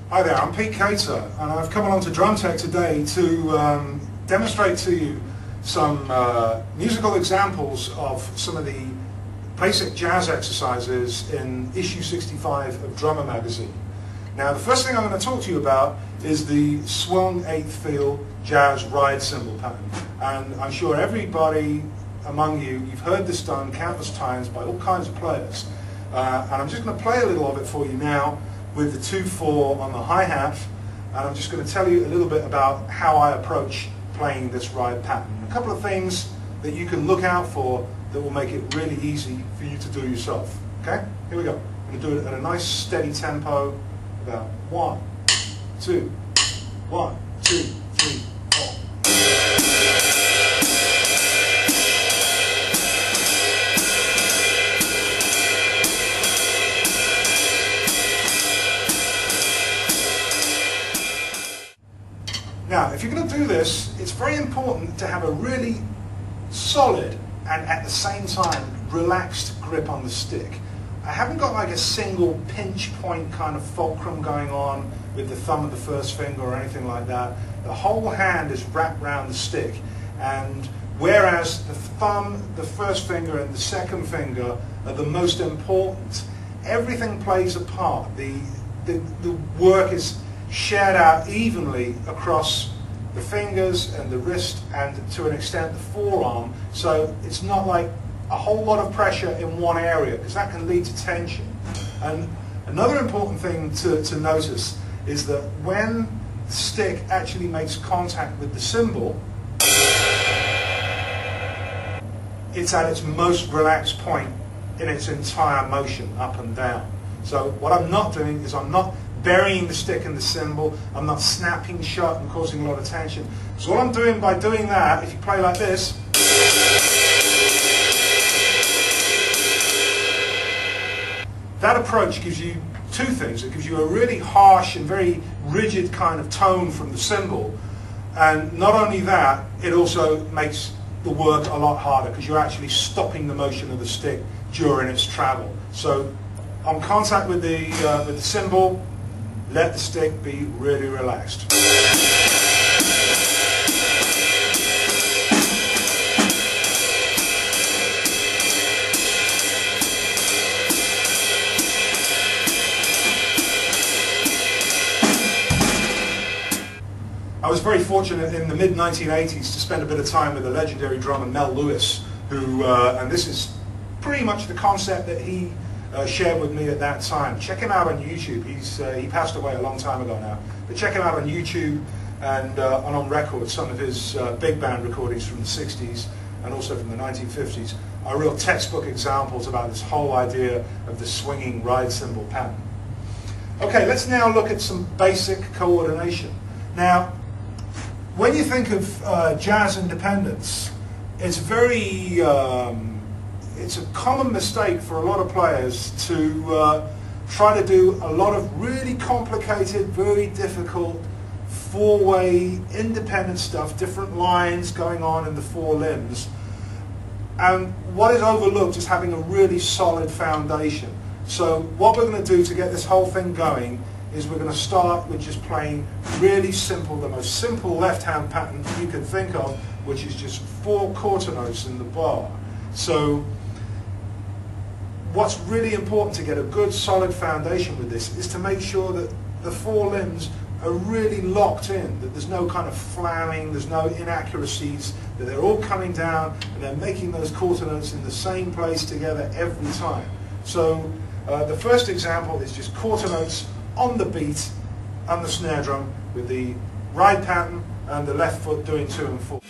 Hi there, I'm Pete Cater, and I've come along to Drumtech today to demonstrate to you some musical examples of some of the basic jazz exercises in issue 65 of Drummer magazine. Now, the first thing I'm going to talk to you about is the Swung 8th feel jazz ride cymbal pattern. And I'm sure everybody among you, you've heard this done countless times by all kinds of players. And I'm just going to play a little of it for you now with the 2/4 on the hi-hat, and I'm just going to tell you a little bit about how I approach playing this ride pattern. A couple of things that you can look out for that will make it really easy for you to do yourself. Okay, here we go. I'm going to do it at a nice steady tempo, about 1, 2, 1, 2, 3, 4. Now, if you're going to do this, it's very important to have a really solid and at the same time relaxed grip on the stick. I haven't got like a single pinch point kind of fulcrum going on with the thumb of the first finger or anything like that. The whole hand is wrapped around the stick, and whereas the thumb, the first finger and the second finger are the most important, everything plays a part. The work is shared out evenly across the fingers and the wrist and to an extent the forearm, so it's not like a whole lot of pressure in one area, because that can lead to tension. And another important thing to notice is that when the stick actually makes contact with the cymbal, it's at its most relaxed point in its entire motion, up and down. So what I'm not doing is I'm not burying the stick in the cymbal, I'm not snapping shut and causing a lot of tension. So what I'm doing by doing that, if you play like this, that approach gives you two things. It gives you a really harsh and very rigid kind of tone from the cymbal, and not only that, it also makes the work a lot harder because you're actually stopping the motion of the stick during its travel. So on contact with the cymbal, let the stick be really relaxed. I was very fortunate in the mid-1980s to spend a bit of time with the legendary drummer Mel Lewis, who, and this is pretty much the concept that he shared with me at that time. Check him out on YouTube. He passed away a long time ago now, but check him out on YouTube and on record. Some of his big band recordings from the 60s and also from the 1950s are real textbook examples about this whole idea of the swinging ride cymbal pattern. Okay, let's now look at some basic coordination. Now, when you think of jazz independence, it's very it's a common mistake for a lot of players to try to do a lot of really complicated, very difficult four-way independent stuff, different lines going on in the four limbs. And what is overlooked is having a really solid foundation. So what we're going to do to get this whole thing going is we're going to start with just playing really simple, the most simple left-hand pattern you can think of, which is just 4 quarter notes in the bar. So what's really important to get a good solid foundation with this is to make sure that the 4 limbs are really locked in, that there's no kind of flamming, there's no inaccuracies, that they're all coming down and they're making those quarter notes in the same place together every time. So the first example is just quarter notes on the beat on the snare drum with the ride pattern and the left foot doing 2 and 4.